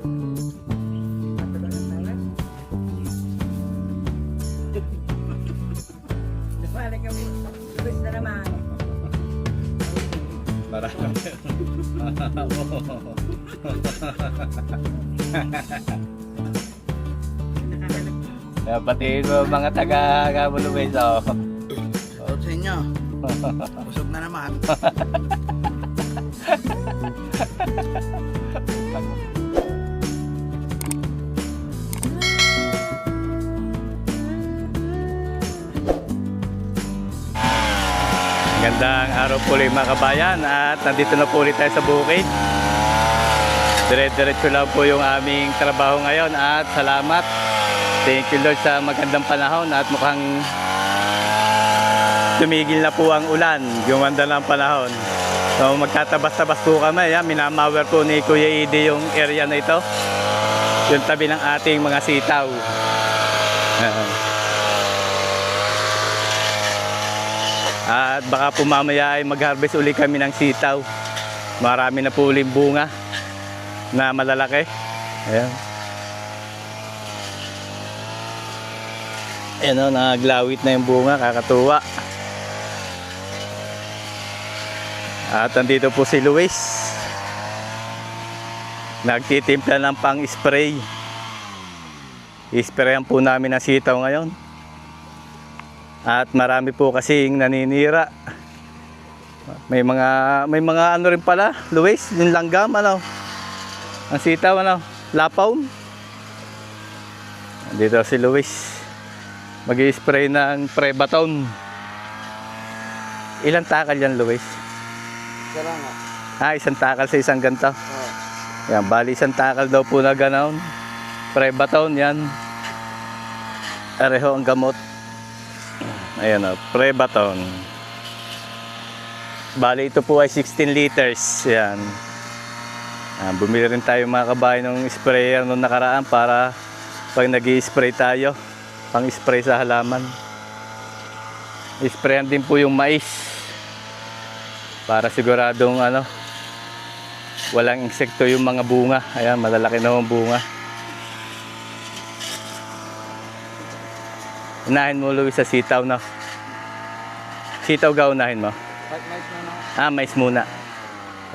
Balik kami. Lubis na naman. Marami. Pati mga taga-Gabuluwes, oh. Shout sa inyo. Busog na naman. Gandang araw po ulit mga kabayan at nandito na po ulit tayo sa bukid. Dire-diretso lang po yung aming trabaho ngayon at salamat. Thank you Lord sa magandang panahon at mukhang tumigil na po ang ulan. Gumanda na ang panahon. So magtatabas-tabas po kami. Yan, minamawer po ni Kuya Edi yung area na ito. Yung tabi ng ating mga sitaw. At baka po mamaya ay mag-harvest uli kami ng sitaw. Marami na po uling bunga na malalaki. Ayan. Ayan o, naglawit na yung bunga, kakatuwa. At nandito po si Luis. Nagtitimpla ng pang-spray. I-sprayan po namin ang sitaw ngayon. At marami po kasing naninira. May mga ano rin pala, Luis, yung langgam, ano? Ang sitaw, ano? Lapaw. Dito si Luis. Mag-i-spray ng Prebaton. Ilang takal yan, Luis? Isa lang Isang takal sa isang ganito. oh. Yan, bali isang takal daw po na gano'n. Prebaton, yan. Areho ang gamot. Ayan o, Prebaton. Bali ito po ay 16 liters. Yan. Bumili rin tayo mga kabayan ng sprayer noong nakaraan para pag nag-i-spray tayo, pang-spray sa halaman. I-sprayan din po yung mais para siguradong ano, walang insekto yung mga bunga. Ayan, malalaki na yung bunga. Unahin mo, Luis, sa sitaw, no? Sitaw ga unahin mo? Mais na. Mais muna.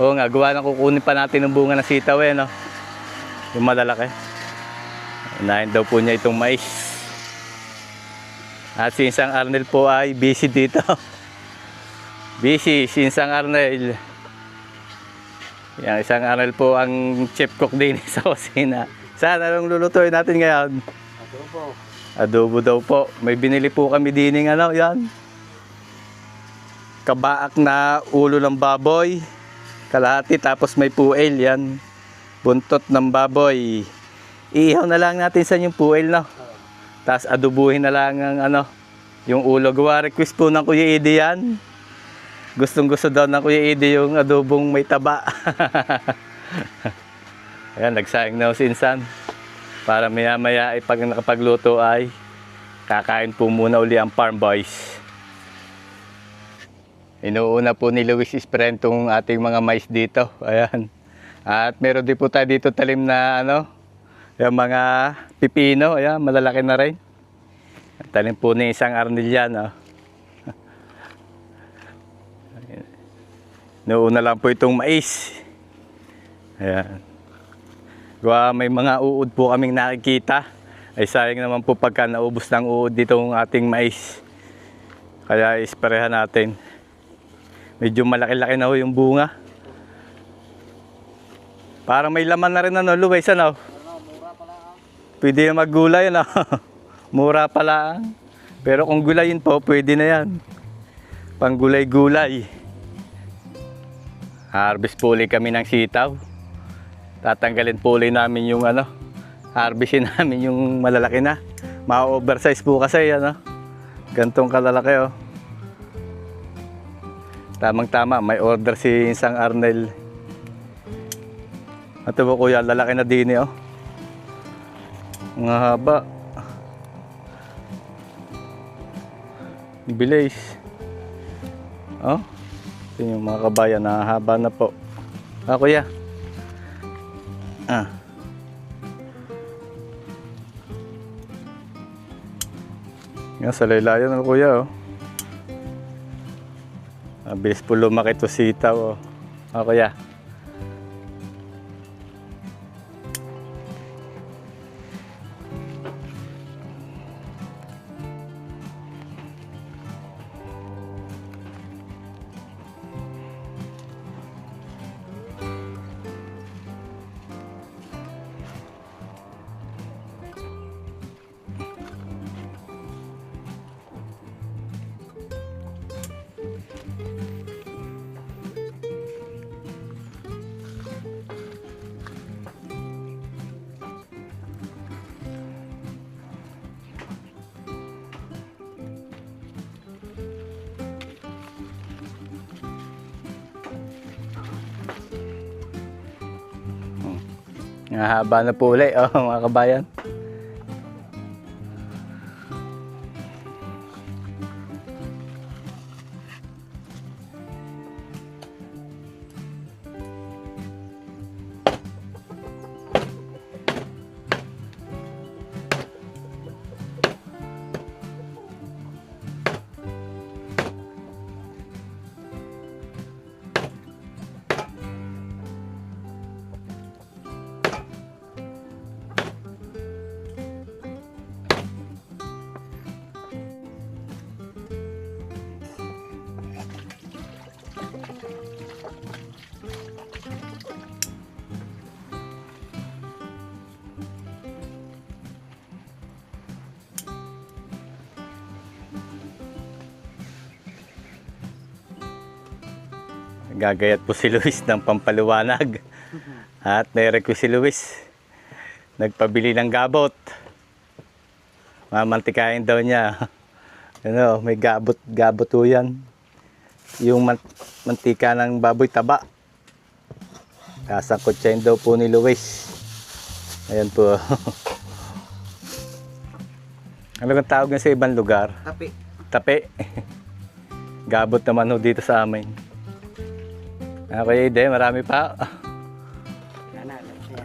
Oo nga, gawa na kukunin pa natin ng bunga ng sitaw, no? Yung malalaki. Unahin daw po niya itong mais. At si Insang Arnel po ay busy dito. Busy, si Insang Arnel. Yan, Insang Arnel po ang chef cook din sa kusina. Saan, anong lulutuin natin ngayon? Adobo. Adobo daw po. May binili po kami dining ano, yan. Kabaak na ulo ng baboy. Kalahati, tapos may puel, yan. Buntot ng baboy. Iihaw na lang natin sa yung puel, no? Tapos adobuhin na lang ang ano, yung ulo. Gawa request po ng Kuya Edi yan. Gustong gusto daw ng Kuya Edi yung adobong may taba. Ayan, nagsaing na si Insan. Para maya-maya ay pag nakapagluto ay kakain po muna uli ang farm boys. Inuuna po ni Luis isprayan itong ating mga mais dito. Ayan. At meron din po tayo dito talim na ano, yung mga pipino. Ayan, malalaki na rin. Talim po ni Insang Arnel yan. Oh. Inuuna lang po itong mais. Ayan. Gawa may mga uod po kaming nakikita. Ay sayang naman po pagka naubos ng uod ditong ating mais. Kaya isprehan natin. Medyo malaki-laki na ho yung bunga. Parang may laman na rin ano, Luis, ano? Mura pala ang. Pwede na maggulay, ano? Mura pala. Pero kung gulayin po, pwede na yan. Panggulay-gulay. Harvest po ulit kami ng sitaw. Tatanggalin po ulit namin yung ano, harvestin namin yung malalaki na. Ma-oversize po kasi, ano? Gantong kalalaki, oh. Tamang-tama, may order si Insang Arnel. Ito po kuya, lalaki na din, oh. Ang haba. Bilis. Oh. Ito yung mga kabayan, haba na po. Kuya. Yan, sa laylayan ng kuya, oh. Mabilis po lumaki to sitaw, oh. Oh, kuya. Haba na po ulit, oh, mga kabayan. Gagayat po si Luis ng pampaliwanag. At nai-request si Luis. Nagpabili ng gabot. Mamantikain daw niya. Ano, may gabot po yan. Yung mantika ng baboy taba. Kasangkotsain daw po ni Luis. Ayan po. Ano kang tawag niya sa ibang lugar? Tapi. Tape. Gabot naman ho dito sa amin. Okay, Ide, marami pa.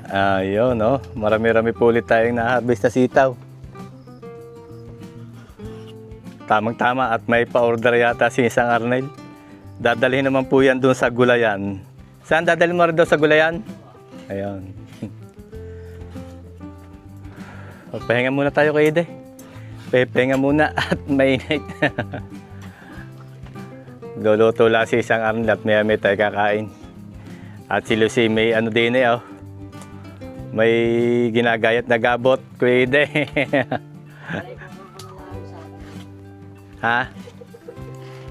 Ayun, no? Marami-rami po ulit tayong na-harvest na sitaw. Tamang-tama at may pa-order yata si isang Arnel. Dadalhin naman po yan doon sa gulayan. Saan dadalhin mo rin doon sa gulayan? Ayun. Pahinga muna tayo kay Ide. Pahinga muna at mainit. Luluto lang si isang Arnel at may tayo kakain. At si Lucy may ano din eh, oh. May ginagayat na gabot, Kuya Ide. Ha?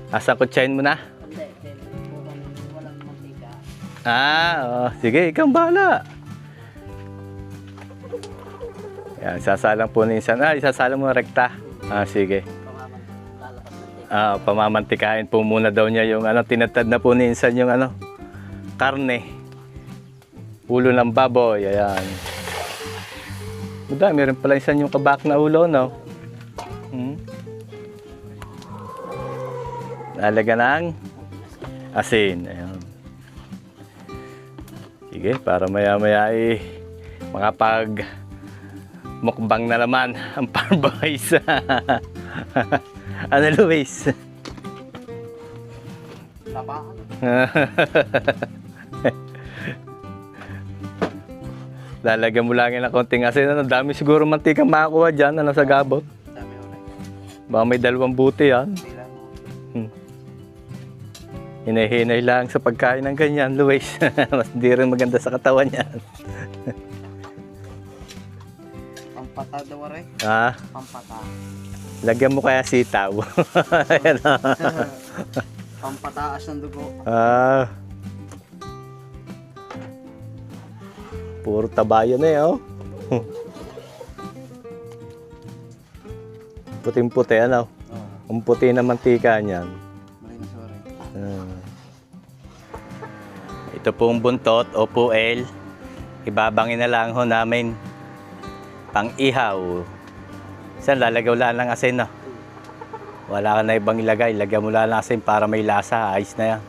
Asa kutsain mo na? Walang mantika. Oh, sige, ikaw bahala. Yan, isasalang po ni isang, isasalang mo rekta. Sige. Pamamantikain po muna daw niya yung ano, tinatad na po ni insan yung ano, karne. Ulo ng baboy, ayan. Madami rin pala insan yung kabak na ulo, no? Lalagyan ng asin, ayan. Sige, para maya-maya makapag mukbang na naman ang Farm Boys. Ano, Luis? Labahan. Lalagyan mo lang ng konting asin. Ano, dami siguro mantika makakuha dyan. Ano, sa gabot. Dami ulit. Baka may 2 buti yan. Bilang mo. Hinahinay lang sa pagkain ng ganyan, Luis. Mas di rin maganda sa katawan yan. Pampata daw rin. Pampata. Lagyan mo kaya sitaw. Ayan, Pampataas ng dugo. Puro tabayo na eh, oh. Puting-puti, ano? Ang puti na mantika niyan. Malinis rin. Ito pong buntot o puel. Ibabangin na lang ho namin. Pang-ihaw. Saan lalagaw lang ng asin, no? Wala ka na ibang ilagay. Lagyan mo lang ng asin para may lasa. Ayos na yan.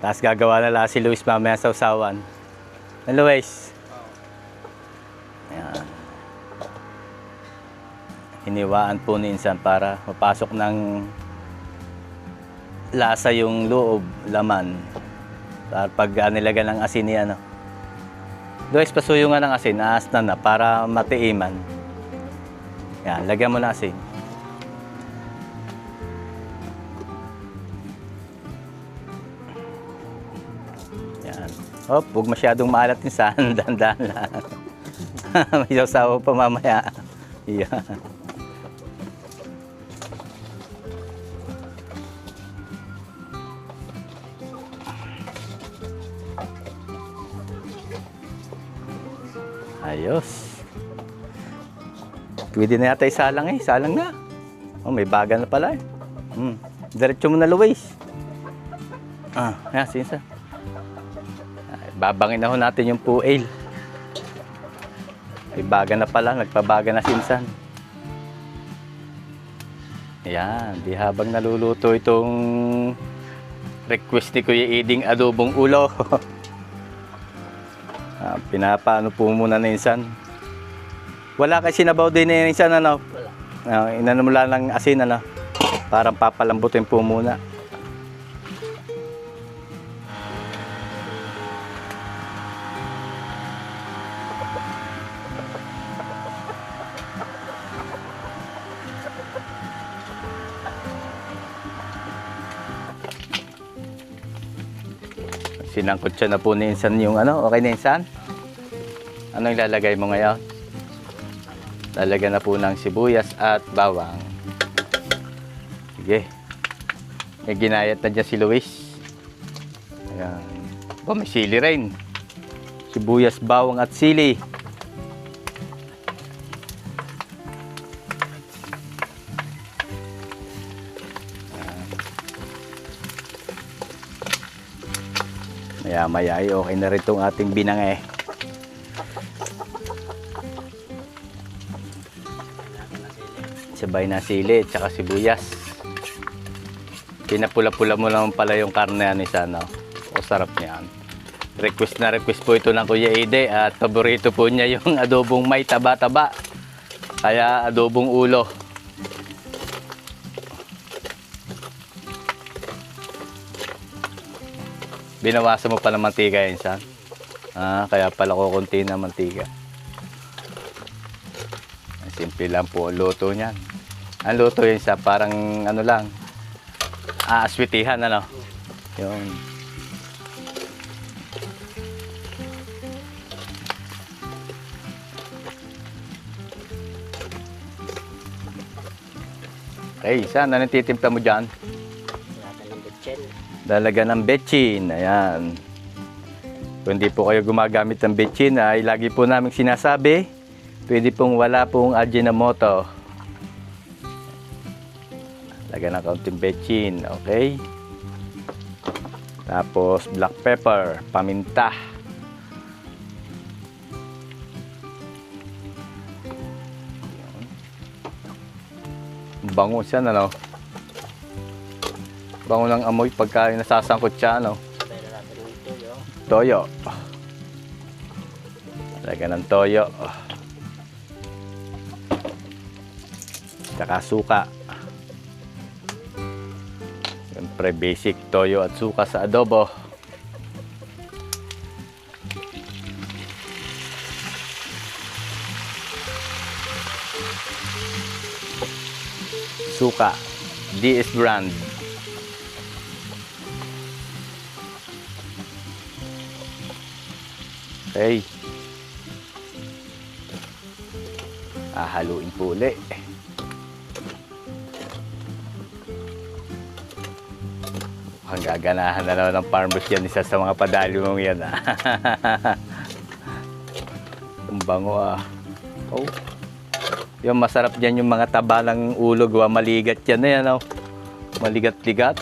Tapos gagawa na lang si Luis mamaya sa usawan. Ano, Luis? Ayan. hiniwaan po ni insan para mapasok ng lasa yung loob, laman. Pag nilagyan ng asin ni ano. Guys, pasuyungan ng asin, aas na para matiiman. Yan, lagyan mo na asin. Yan. Hop, huwag masyadong maalat yung saan, dahan-dahan lang. May sasawa pa mamaya. Yan. Ayos. Pwede na yata isalang eh. Salang na. Oh, may baga na pala eh. Diretso mo na, Luis. Ayan, sinsa. Babangin na ho natin yung puel. May baga na pala. Nagpabaga na sinsan. Ayan. Di habang naluluto itong request ni Kuya Eding adobong ulo. Pinapaano po muna na insan. Wala kasi sinabaw din na insan, ano? Inano mo lang ng asin, ano? Parang papalambutin po muna. Sinangkot siya na po ni insan yung ano. Okay na insan? Ano yung lalagay mo ngayon? Lalagyan na po ng sibuyas at bawang. Sige. May ginayat na dyan si Luis. Ayan. Oh, may sili rin. Sibuyas, bawang at sili. Maya-maya ay okay na rin itong ating binangay. Sabay na sili at saka sibuyas. Pinapula-pula mo lang pala yung karne ni sana. O sarap niyan. Request na request po ito ng Kuya Ede at paborito po niya yung adobong may taba-taba. Kaya adobong ulo. Binawasan mo pa ng mantika yan, son. Kaya pala kukunti na mantika. Simple lang po ang luto niyan. Ang luto yun sa parang ano lang, aswitihan, ano. Yung okay, saan? Anong titimpla mo dyan? Dalaga ng betchin. Ayan. Kung hindi po kayo gumagamit ng betchin, ay lagi po namin sinasabi, pwede pong wala pong Ajinomoto. Lagyan ng kaunting betchin. Okay. Tapos black pepper, paminta. Bango siya, ano? Bango ng amoy pagka nasasangkot siya, ano? Toyo. Lagyan ng toyo. Tsaka suka. Siyempre basic toyo at suka sa adobo. Suka. DS brand. Okay. Haluin po ulit. Ang gaganahan na naman ng farmers yan, isa sa mga padali mong yan. Ang bango Oh. Yung masarap dyan yung mga taba ng ulo, gawa maligat yan na yan. Oh. Maligat-ligat.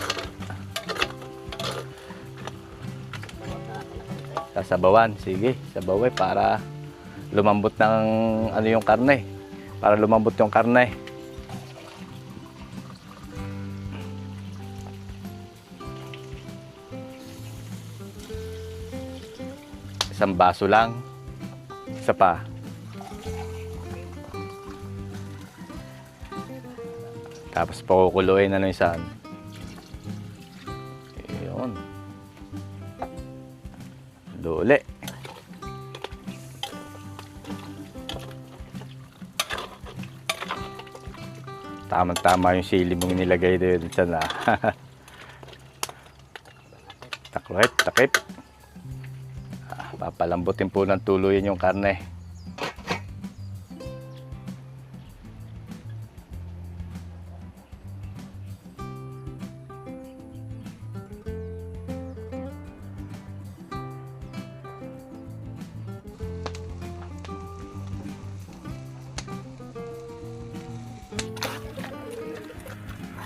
Sasabawan, sige, sabaway para lumambot ng ano yung karne. Para lumambot yung karne. Isang baso lang. Isa pa. Tapos pakukuluin na yung saan. Ayun. Duli. Tama-tama yung sili mong nilagay doon sa na. Taklit, takip. Papalambutin po ng tuluyan yung karne.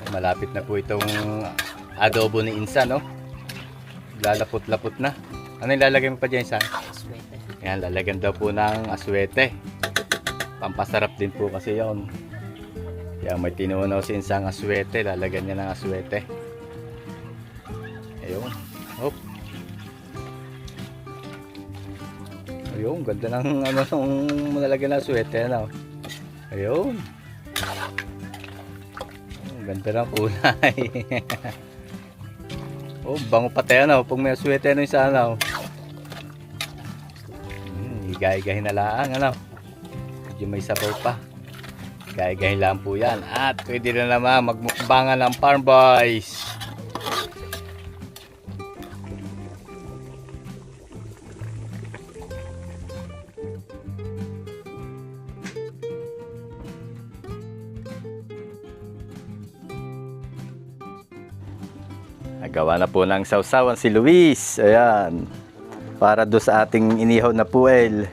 Malapit na po itong adobo ni Insan, no? Lalapot-lapot na. Ano yung lalagay mo pa dyan, Insan? Aswete. Yan, lalagyan daw po ng aswete. Pampasarap din po kasi yon. Yan, may tinunaw si Insang aswete. Lalagyan niya ng aswete. Ayun. Hop. Ayun, ganda ng ano nung malalagyan ng aswete. Ano? Ayun. Ganda ng kulay. Oh, bango pati ano. Pag may aswete ano yung sa ano. Igay-gahin na lang ano. Medyo may sabaw pa. Igay-gahin lang po yan. At pwede na naman magmukbangan ng Farm Boys. Nagawa na po ng sausawan si Luis. Ayan. Para do sa ating inihaw na puel.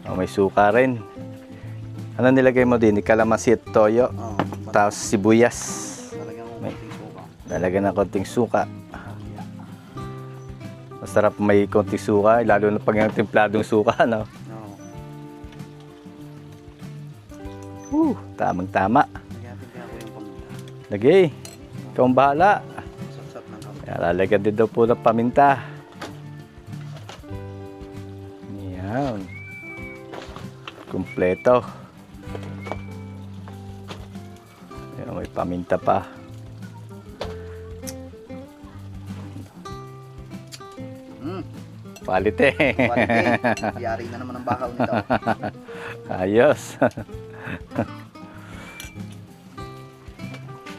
Oh, may suka rin. Ano nilagay mo din? Kalamansi at toyo. Tapos sibuyas. Lalagyan ng konting suka. Masarap may konting suka. Lalo na pag yung templadong suka. No? Tamang tama. Lagay. Ikaw ang bahala. Lalagyan din daw po ng paminta. Yan. Kompleto. Yan, may paminta pa. Quality. Yari na naman ang bakaw nito. Ayos.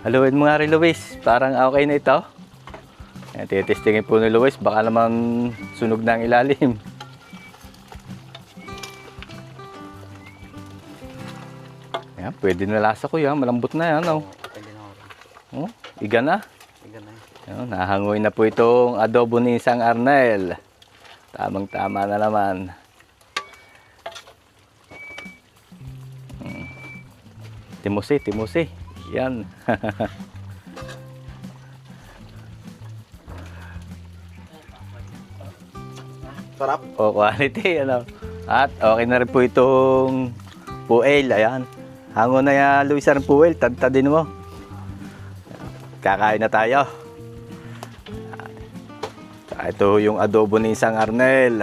Haluin mo nga rin, Luis. Parang okay na ito. Titestingin po ni Luis, baka naman sunog na ang ilalim. Yan, pwede na lasa ko yan, malambot na yan. Oh. Oh, iga na. Yan, nahangoy na po itong adobo ni Insang Arnel. Tamang tama na naman. Timusi, timusi. Yan. Sarap. O, quality, ano. At okay na rin po itong puel, ayan. Hango na yan, Luis, ang puel, tadtadin mo. Kakain na tayo. Ito yung adobo ni Insang Arnel.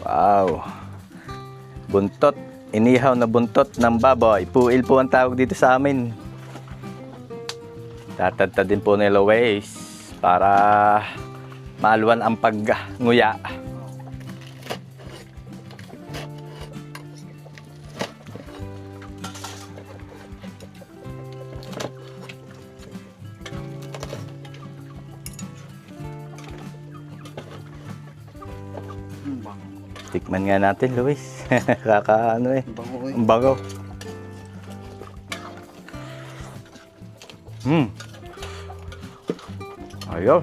Wow. Buntot, inihaw na buntot ng baboy. Puel po ang tawag dito sa amin. Tatadtad din po ni Luis para maluwan ang pagnguya. Tikman nga natin, Luis. Kakaano eh. Ang bago. Ayun.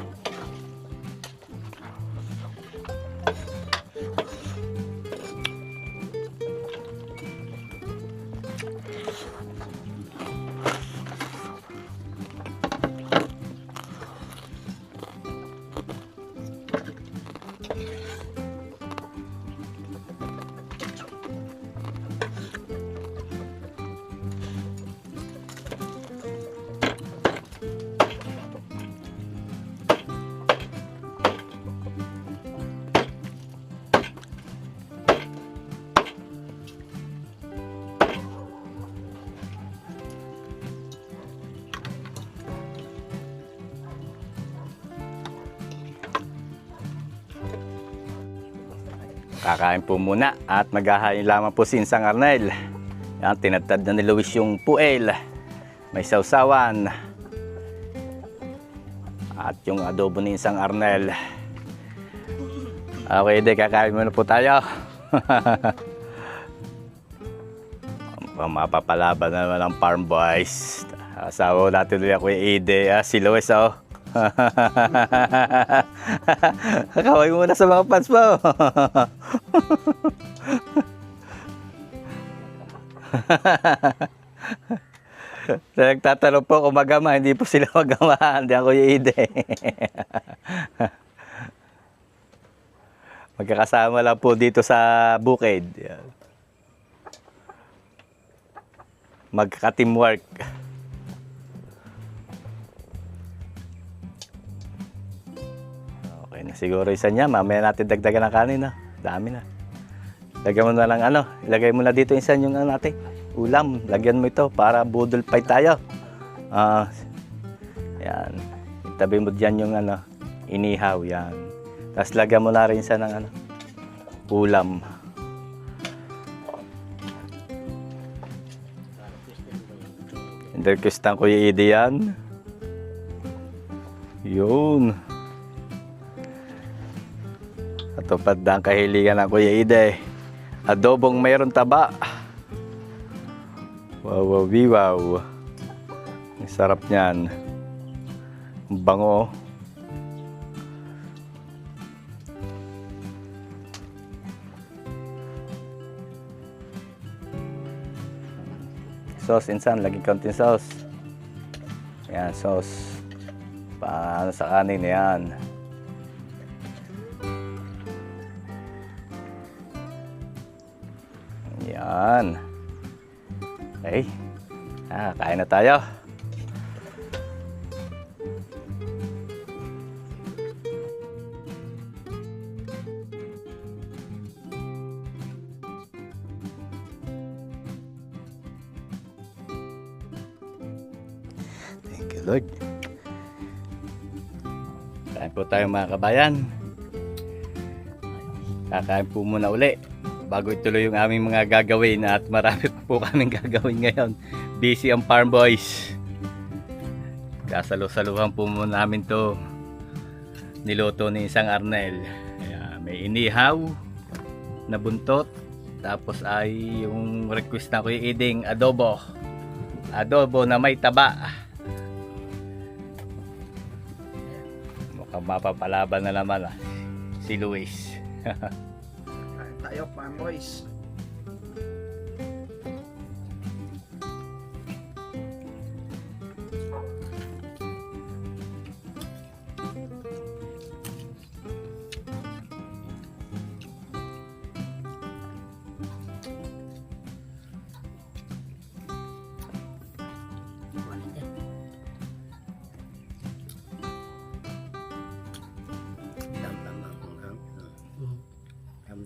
Kakain po muna at maghahain lamang po si Insang Arnel. Yan, tinadtad na ni Luis yung puel. May sausawan. At yung adobo ni Insang Arnel. Okay, di kakain muna po tayo. Mapapalaban na naman ang farm boys. Asawa natin ulit ako yung Ide. Si Luis, oh. Kaway muna sa mga fans mo. Nagtatanong po kung magama, hindi po sila magama. Hindi ako yung Ide. Magkakasama lang po dito sa bukid. Magka-teamwork. Okay na siguro isa niya. Mamaya natin dagdagan ng kanin, ha. Dami na. Lagyan mo na lang ano. Ilagay mo na dito isa yung ano natin. Ulam. Lagyan mo ito para budol pie tayo. Yan. Itabi mo dyan yung ano. Inihaw. Yan. Tapos lagyan mo na rin isa ng ano. Ulam. Interquestan ko yung Ide yan. Yun. Katupad na ang kahilingan ng Kuya Ide. Adobong mayroon taba. Wow, wow, wow. Ang sarap niyan. Ang bango. Sauce, Insan, lagi konting sauce. Yan, sauce. Paano sa kanin, yan. Yan. Okay. Kain na tayo. Thank you, Lord. Kain po tayo mga kabayan. Kakain po muna uli bago ituloy yung aming mga gagawin at marami pa po kaming gagawin ngayon. Busy ang farm boys. Kasalo-saluhan po muna namin to. Niluto ni Insang Arnel. May inihaw na buntot. Tapos ay yung request na ko yung Iding adobo. Adobo na may taba. Mukhang mapapalaban na naman si Luis. Kain tayo, farm boys.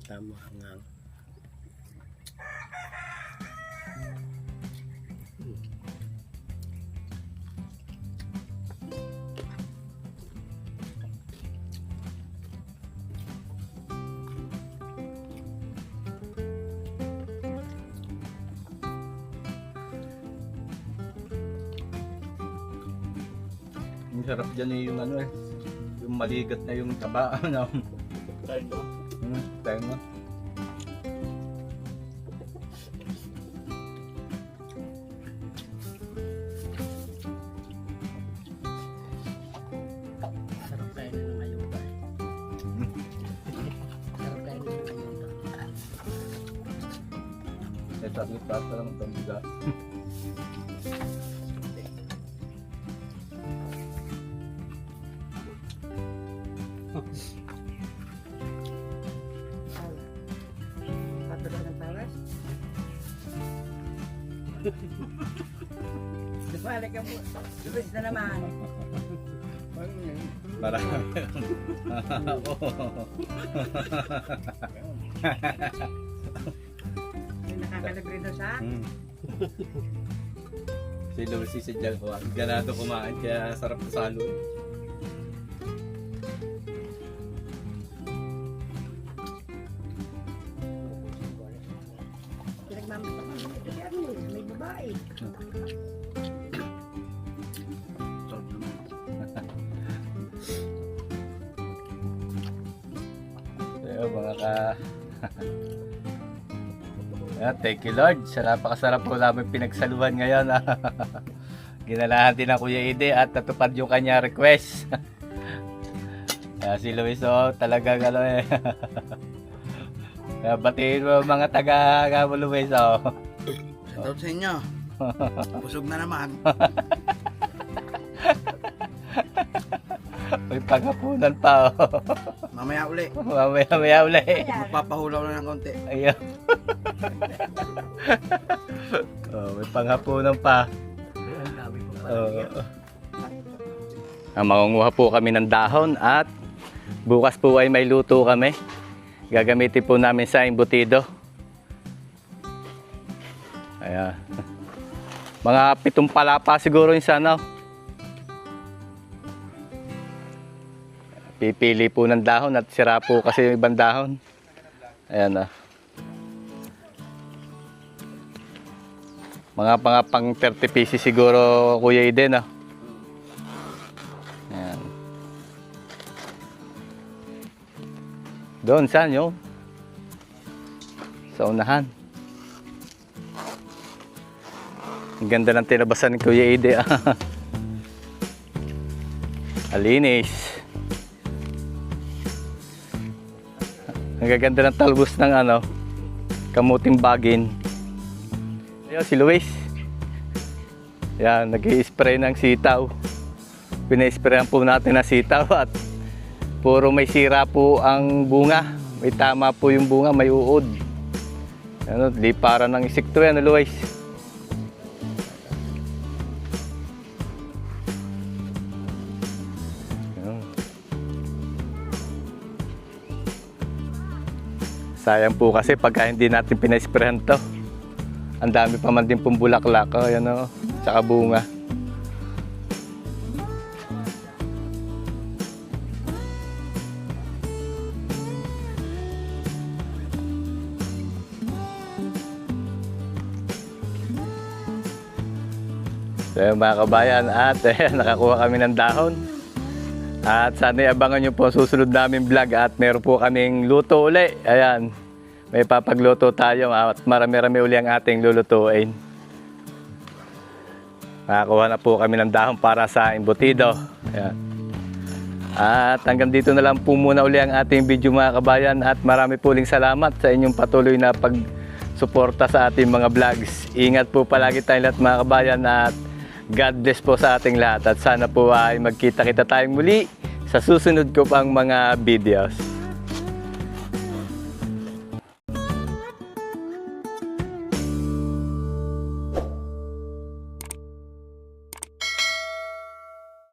Tama hangang. Ang sarap dyan yung ano yung maligat na yung taba. Ano? Tayo mo. Sarap kain na ng ayuda. Sarap kain na ng ayuda. Ito ang ipata lang itong biga. Patulog ng tawas. Balik ka po. Luis na naman. Marami. May nakakalibre doon sa? Si Luis si Jal ko. Ganado kumain kaya sarap sa salon. May babae. Sarap naman. So, mga ka... Thank you Lord. Sa napakasarap po namin pinagsaluhan ngayon. Ginalahan din ng Kuya Ide at natupad yung kanya request. Si Luis talagang ano eh. Batiin mo mga taga Luis Shoutout sa inyo. Busog na naman. May paghapunan pa Mamaya uli. Mamaya uli. Magpapahulaw na ng konti. Ayun. May panghapunan pa. Mangunguha po kami ng dahon at bukas po ay may luto kami. Gagamitin po namin sa embutido. Ayan. Mga 7 palapa siguro yung sana. Pipili po ng dahon at sira po kasi yung ibang dahon. Ayan na. Mga pang 30 pieces siguro Kuya Iden. Ayan. Doon, saan yun? Sa unahan. Ang ganda ng tinabasan ni Kuya Ide. Alinis. Ang gaganda ng talbos ng kamuting bagin. Ayun, si Luis. Yan, nag-i-spray ng sitaw. Pina-sprayan po natin ng sitaw at puro may sira po ang bunga. May tama po yung bunga, may uod. Liparan ng insekto yan, Luis. Sayang po kasi pagka hindi natin pina-sprayan to. Ang dami pa man din pong bulaklak, ayan tsaka bunga. So mga kabayan, at nakakuha kami ng dahon. At sana abangan nyo po ang susunod namin vlog at meron po kaming luto uli. Ayan, may papagluto tayo at marami-rami uli ang ating lulutuin. Nakakuha na po kami ng dahon para sa embutido. Ayan. At hanggang dito na lang po muna uli ang ating video mga kabayan at marami po uling salamat sa inyong patuloy na pagsuporta sa ating mga vlogs. Ingat po palagi tayong lahat mga kabayan at God bless po sa ating lahat at sana po ay magkita-kita tayong muli sa susunod ko pang mga videos.